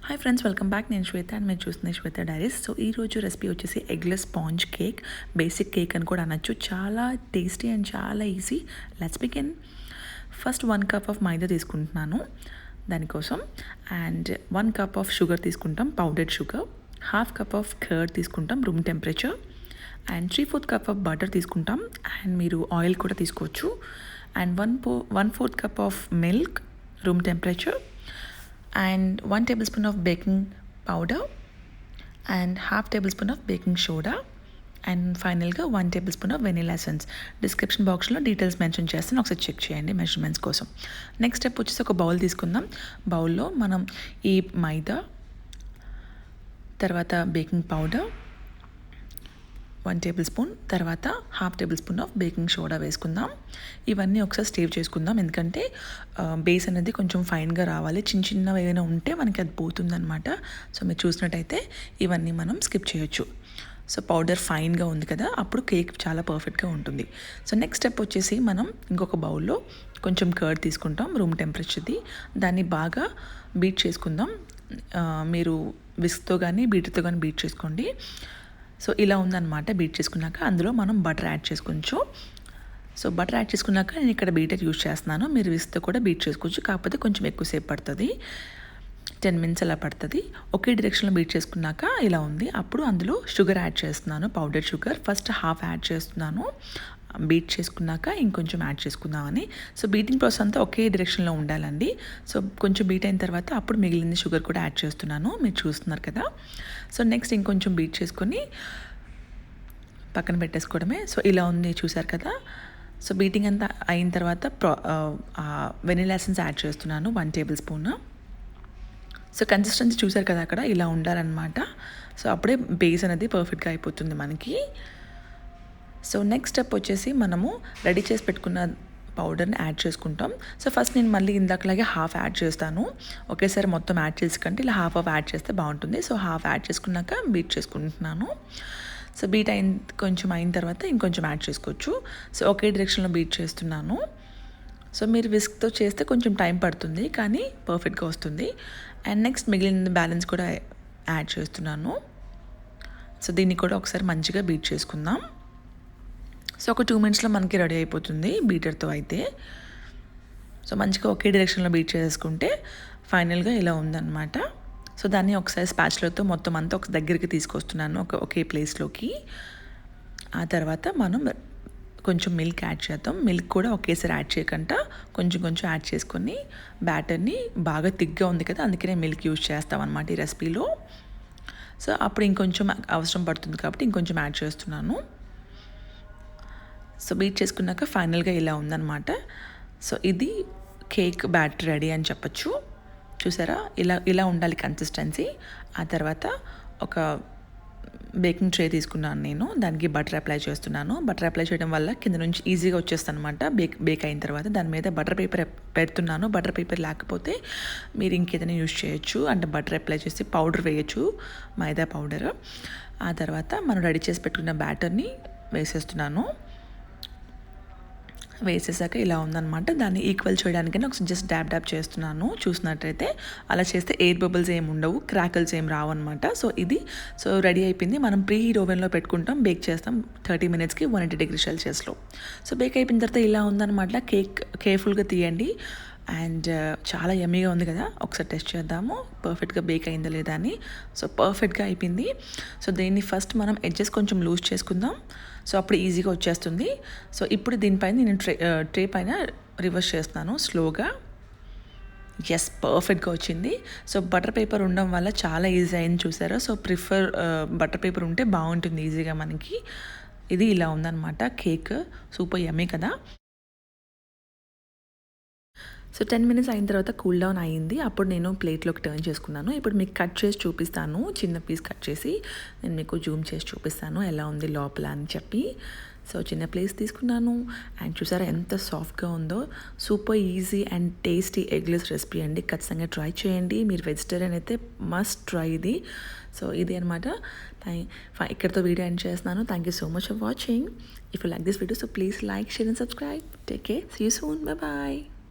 Hi friends, welcome back. నేను శ్వేత and మీరు చూస్తున్న శ్వేత డైరీస్. సో ఈరోజు రెసిపీ వచ్చేసి eggless sponge cake. Basic cake అని కూడా అనొచ్చు. చాలా టేస్టీ అండ్ చాలా easy. Let's begin. First 1 cup of మైదా తీసుకుంటున్నాను దానికోసం. అండ్ 1 కప్ ఆఫ్ షుగర్ తీసుకుంటాం, powdered sugar. 1/2 cup of curd తీసుకుంటాం, room temperature. And 3/4 cup of butter తీసుకుంటాం. అండ్ మీరు ఆయిల్ కూడా తీసుకోవచ్చు. And 1/4 cup of milk, room temperature. And 1 tablespoon of baking powder and 1/2 tablespoon of baking soda, and ఫైనల్గా 1 tablespoon of vanilla essence. Description బాక్స్లో details mention చేస్తాను, ఒకసారి check చేయండి measurements కోసం. నెక్స్ట్ స్టెప్ వచ్చేసి ఒక బౌల్ తీసుకుందాం. బౌల్లో మనం ఈ మైదా, తర్వాత బేకింగ్ పౌడర్ 1 టేబుల్ స్పూన్, తర్వాత 1/2 table spoon of baking soda వేసుకుందాం. ఇవన్నీ ఒకసారి స్టేవ్ చేసుకుందాం, ఎందుకంటే బేస్ అనేది కొంచెం ఫైన్గా రావాలి. చిన్నవి ఏదైనా ఉంటే మనకి అది పోతుందన్నమాట. సో మీరు చూసినట్టయితే ఇవన్నీ మనం స్కిప్ చేయొచ్చు. సో పౌడర్ ఫైన్గా ఉంది కదా, అప్పుడు కేక్ చాలా పర్ఫెక్ట్గా ఉంటుంది. సో నెక్స్ట్ స్టెప్ వచ్చేసి మనం ఇంకొక బౌల్లో కొంచెం కర్డ్ తీసుకుంటాం, రూమ్ టెంపరేచర్ది. దాన్ని బాగా బీట్ చేసుకుందాం. మీరు విస్క్తో కానీ బీటర్తో కానీ బీట్ చేసుకోండి. సో ఇలా ఉందన్నమాట. బీట్ చేసుకున్నాక అందులో మనం బటర్ యాడ్ చేసుకోవచ్చు. సో బటర్ యాడ్ చేసుకున్నాక నేను ఇక్కడ బీటర్ యూజ్ చేస్తున్నాను. మీరు విస్క్తో కూడా బీట్ చేసుకోవచ్చు, కాకపోతే కొంచెం ఎక్కువసేపు పడుతుంది, 10 minutes అలా పడుతుంది. ఒకే డైరెక్షన్లో బీట్ చేసుకున్నాక ఇలా ఉంది. అప్పుడు అందులో షుగర్ యాడ్ చేస్తున్నాను, పౌడర్ షుగర్. ఫస్ట్ 1/2 యాడ్ చేస్తున్నాను, బీట్ చేసుకున్నాక ఇంకొంచెం యాడ్ చేసుకుందామని. సో బీటింగ్ ప్రాసెస్ అంతా ఒకే డైరెక్షన్లో ఉండాలండి. సో కొంచెం బీట్ అయిన తర్వాత అప్పుడు మిగిలింది షుగర్ కూడా యాడ్ చేస్తున్నాను, మీరు చూస్తున్నారు కదా. సో నెక్స్ట్ ఇంకొంచెం బీట్ చేసుకొని పక్కన పెట్టేసుకోవడమే. సో ఇలా ఉంది, చూసారు కదా. సో బీటింగ్ అంతా అయిన తర్వాత వెనిలా ఎసెన్స్ యాడ్ చేస్తున్నాను, 1 టేబుల్ స్పూన్. సో కన్సిస్టెన్సీ చూసారు కదా, అక్కడ ఇలా ఉండాలన్నమాట. సో అప్పుడే బేస్ అనేది పర్ఫెక్ట్గా అయిపోతుంది మనకి. సో నెక్స్ట్ స్టెప్ వచ్చేసి మనము రెడీ చేసి పెట్టుకున్న పౌడర్ని యాడ్ చేసుకుంటాం. సో ఫస్ట్ నేను మళ్ళీ ఇందాకలాగే 1/2 యాడ్ చేస్తాను. ఒకేసారి మొత్తం యాడ్ చేసుకుంటే ఇలా 1/2 యాడ్ చేస్తే బాగుంటుంది. సో 1/2 యాడ్ చేసుకున్నాక బీట్ చేసుకుంటున్నాను. సో బీట్ కొంచెం అయిన తర్వాత ఇంకొంచెం యాడ్ చేసుకోవచ్చు. సో ఒకే డైరెక్షన్లో బీట్ చేస్తున్నాను. సో మీరు విస్క్తో చేస్తే కొంచెం టైం పడుతుంది, కానీ పర్ఫెక్ట్గా వస్తుంది. అండ్ నెక్స్ట్ మిగిలిన బ్యాలెన్స్ కూడా యాడ్ చేస్తున్నాను. సో దీన్ని కూడా ఒకసారి మంచిగా బీట్ చేసుకుందాం. సో ఒక 2 minutesలో మనకి రెడీ అయిపోతుంది బీటర్తో అయితే. సో మంచిగా ఒకే డైరెక్షన్లో బీట్ చేసుకుంటే ఫైనల్గా ఇలా ఉందన్నమాట. సో దాన్ని ఒకసారి స్పాచులాతో మొత్తం అంతా ఒక దగ్గరికి తీసుకొస్తున్నాను, ఒకే ప్లేస్లోకి. ఆ తర్వాత మనం కొంచెం మిల్క్ యాడ్ చేద్దాం. మిల్క్ కూడా ఒకేసారి యాడ్ చేయకుండా కొంచెం కొంచెం యాడ్ చేసుకొని బ్యాటర్ని బాగా థిక్గా ఉంది కదా, అందుకనే మిల్క్ యూజ్ చేస్తాం అన్నమాట ఈ రెసిపీలో. సో అప్పుడు ఇంకొంచెం అవసరం పడుతుంది కాబట్టి ఇంకొంచెం యాడ్ చేస్తున్నాను. సో బీట్ చేసుకున్నాక ఫైనల్గా ఇలా ఉందన్నమాట. సో ఇది కేక్ బ్యాటర్ రెడీ అని చెప్పచ్చు. చూసారా, ఇలా ఉండాలి కన్సిస్టెన్సీ. ఆ తర్వాత ఒక బేకింగ్ ట్రే తీసుకున్నాను నేను, దానికి బటర్ అప్లై చేస్తున్నాను. బటర్ అప్లై చేయడం వల్ల కింద నుంచి ఈజీగా వచ్చేస్తుంది అనమాట. బేక్ అయిన తర్వాత దాని మీద బటర్ పేపర్ పెడుతున్నాను. బటర్ పేపర్ లేకపోతే మీరు ఇంకేదైనా యూజ్ చేయొచ్చు, అంటే బటర్ అప్లై చేసి పౌడర్ వేయచ్చు, మైదా పౌడర్. ఆ తర్వాత మనం రెడీ చేసి పెట్టుకున్న బ్యాటర్ని వేసేస్తున్నాను. వేసేసాక ఇలా ఉందన్నమాట. దాన్ని ఈక్వల్ చేయడానికైనా ఒకసారి జస్ట్ డాబ్ చేస్తున్నాను. చూసినట్టయితే అలా చేస్తే ఎయిర్ బబుల్స్ ఏమి ఉండవు, క్రాకల్స్ ఏం రావు అనమాట. సో రెడీ అయిపోయింది. మనం ప్రీ హీట్ ఓవెన్లో పెట్టుకుంటాం, బేక్ చేస్తాం 30 minutesకి 180 degrees Celsiusలో. సో బేక్ అయిపోయిన తర్వాత ఇలా ఉందన్నమాట. కేక్ కేర్ఫుల్గా తీయండి. అండ్ చాలా యమ్మీగా ఉంది కదా, ఒకసారి టెస్ట్ చేద్దాము పర్ఫెక్ట్గా బేక్ అయిందా లేదా అని. సో పర్ఫెక్ట్గా అయిపోయింది. సో దీన్ని ఫస్ట్ మనం ఎడ్జెస్ కొంచెం లూజ్ చేసుకుందాం, సో అప్పుడు ఈజీగా వచ్చేస్తుంది. సో ఇప్పుడు దీనిపైన నేను ట్రే పైన రివర్స్ చేస్తున్నాను స్లోగా. ఎస్, పర్ఫెక్ట్గా వచ్చింది. సో బటర్ పేపర్ ఉండడం వల్ల చాలా ఈజీ అయింది, చూసారా. సో బటర్ పేపర్ ఉంటే బాగుంటుంది ఈజీగా మనకి. ఇది ఇలా ఉందన్నమాట కేక్. సూపర్ యమ్మీ కదా. సో 10 minutes అయిన తర్వాత కూల్ డౌన్ అయ్యింది. అప్పుడు నేను ప్లేట్లోకి టర్న్ చేసుకున్నాను. ఇప్పుడు మీకు కట్ చేసి చూపిస్తాను, చిన్న పీస్ కట్ చేసి నేను మీకు జూమ్ చేసి చూపిస్తాను ఎలా ఉంది లోపల అని చెప్పి. సో చిన్న ప్లేస్ తీసుకున్నాను. అండ్ చూసారా ఎంత సాఫ్ట్గా ఉందో. Super easy and tasty eggless recipe అండి. ఖచ్చితంగా ట్రై చేయండి. మీరు వెజిటేరియన్ అయితే మస్ట్ ట్రై ఇది. సో ఇది అనమాట. ఇక్కడితో వీడియో ఎండ్ చేస్తున్నాను. Thank you so much for watching. If you like this video, so please like, share and subscribe. Take care. See you soon. Bye bye.